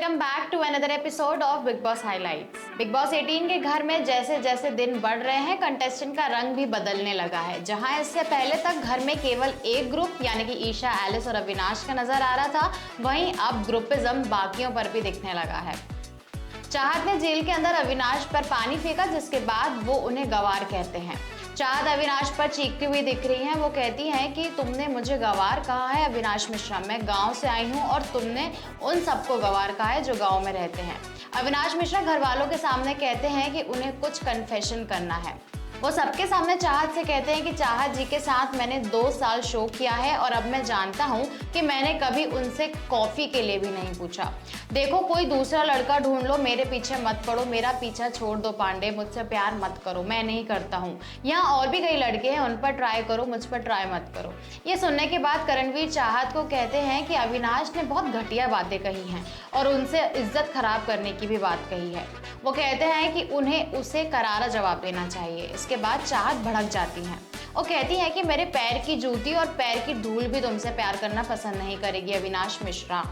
Welcome back to another episode of Bigg Boss highlights. Bigg Boss 18 के घर में जैसे जैसे दिन बढ़ रहे हैं, कंटेस्टेंट का रंग भी बदलने लगा है। जहां इससे पहले तक घर में केवल एक ग्रुप यानी कि ईशा, एलिस और अविनाश का नजर आ रहा था, वहीं अब ग्रुपिज्म बाकियों पर भी दिखने लगा है। चाहत ने जेल के अंदर अविनाश पर पानी फेंका, जिसके बाद वो उन्हें गवार कहते हैं। चाहत अविनाश पर चीखती हुई दिख रही हैं। वो कहती हैं कि तुमने मुझे गवार कहा है अविनाश मिश्रा, मैं गांव से आई हूं और तुमने उन सबको गवार कहा है जो गांव में रहते हैं। अविनाश मिश्रा घर वालों के सामने कहते हैं कि उन्हें कुछ कन्फेशन करना है। वो सबके सामने चाहत से कहते हैं कि चाहत जी के साथ मैंने 2 साल शो किया है और अब मैं जानता हूँ कि मैंने कभी उनसे कॉफी के लिए भी नहीं पूछा। देखो, कोई दूसरा लड़का ढूंढ लो, मेरे पीछे मत पड़ो, मेरा पीछा छोड़ दो पांडे, मुझसे प्यार मत करो, मैं नहीं करता हूँ। यहाँ और भी कई लड़के हैं, उन पर ट्राई करो, मुझ पर ट्राई मत करो। ये सुनने के बाद करणवीर चाहत को कहते हैं कि अविनाश ने बहुत घटिया बातें कही हैं और उनसे इज्जत खराब करने की भी बात कही है। वो कहते हैं कि उन्हें उसे करारा जवाब देना चाहिए। इसके बाद चाहत भड़क जाती हैं। वो कहती है कि मेरे पैर की जूती और पैर की धूल भी तुमसे प्यार करना पसंद नहीं करेगी अविनाश मिश्रा।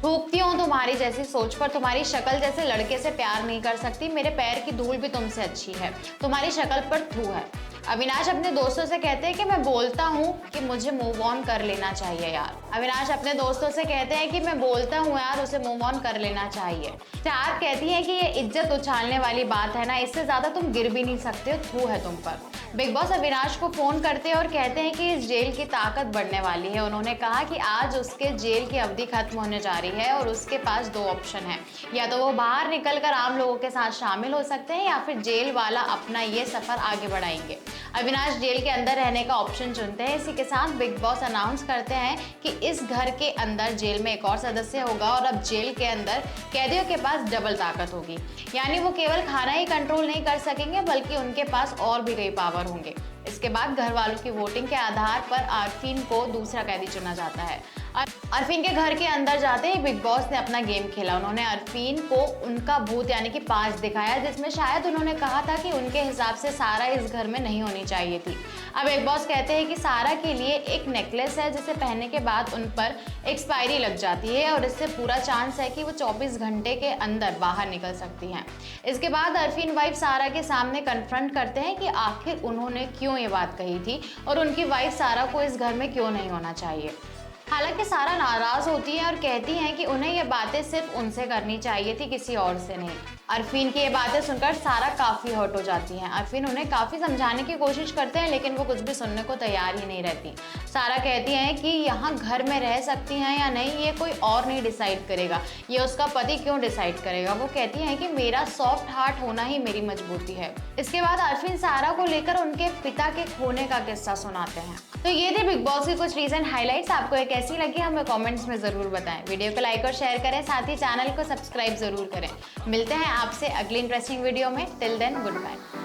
थूकती हूँ तुम्हारी जैसी सोच पर, तुम्हारी शक्ल जैसे लड़के से प्यार नहीं कर सकती। मेरे पैर की धूल भी तुमसे अच्छी है, तुम्हारी शक्ल पर थू है। अविनाश अपने दोस्तों से कहते हैं कि मैं बोलता हूँ कि मुझे मूव ऑन कर लेना चाहिए यार। अविनाश अपने दोस्तों से कहते हैं कि मैं बोलता हूँ यार, उसे मूव ऑन कर लेना चाहिए। चाहत कहती है कि ये इज्जत उछालने वाली बात है ना, इससे ज्यादा तुम गिर भी नहीं सकते हो, थू है तुम पर। बिग बॉस अविनाश को फोन करते हैं और कहते हैं कि इस जेल की ताकत बढ़ने वाली है। उन्होंने कहा कि आज उसके जेल की अवधि खत्म होने जा रही है और उसके पास 2 ऑप्शन है, या तो वो बाहर निकलकर आम लोगों के साथ शामिल हो सकते हैं या फिर जेल वाला अपना ये सफर आगे बढ़ाएंगे। अविनाश जेल के अंदर रहने का ऑप्शन चुनते हैं। इसी के साथ बिग बॉस अनाउंस करते हैं कि इस घर के अंदर जेल में एक और सदस्य होगा और अब जेल के अंदर कैदियों के पास डबल ताकत होगी, यानी वो केवल खाना ही कंट्रोल नहीं कर सकेंगे बल्कि उनके पास और भी कई पावर होंगे। इसके बाद घर वालों की वोटिंग के आधार पर अरफीन को दूसरा कैदी चुना जाता है। अरफीन के घर के अंदर जाते ही बिग बॉस ने अपना गेम खेला। उन्होंने अरफीन को उनका भूत यानी कि 5 दिखाया, जिसमें शायद उन्होंने कहा था कि उनके हिसाब से सारा इस घर में नहीं होनी चाहिए थी। अब बिग बॉस कहते हैं कि सारा के लिए एक नेकलेस है जिसे पहनने के बाद उन पर एक्सपायरी लग जाती है और इससे पूरा चांस है कि वो 24 घंटे के अंदर बाहर निकल सकती हैं। इसके बाद अरफीन वाइफ सारा के सामने कन्फ्रंट करते हैं कि आखिर उन्होंने क्यों ये बात कही थी और उनकी वाइफ सारा को इस घर में क्यों नहीं होना चाहिए। हालांकि सारा नाराज होती है और कहती हैं कि उन्हें ये बातें सिर्फ उनसे करनी चाहिए थी, किसी और से नहीं। अरफीन की ये बातें सुनकर सारा काफी हर्ट हो जाती हैं। अरफीन उन्हें काफी समझाने की कोशिश करते हैं लेकिन वो कुछ भी सुनने को तैयार ही नहीं रहती। सारा कहती हैं कि यहाँ घर में रह सकती हैं या नहीं ये कोई और नहीं डिसाइड करेगा, ये उसका पति क्यों डिसाइड करेगा। वो कहती हैं कि मेरा सॉफ्ट हार्ट होना ही मेरी मजबूती है। इसके बाद अरफीन सारा को लेकर उनके पिता के खोने का किस्सा सुनाते हैं। तो ये थे बिग बॉस की कुछ रीसेंट हाइलाइट्स। आपको ये कैसी लगी हमें कमेंट्स में जरूर बताएं। वीडियो को लाइक और शेयर करें, साथ ही चैनल को सब्सक्राइब जरूर करें। मिलते हैं आपसे अगली इंटरेस्टिंग वीडियो में। Till then, good bye.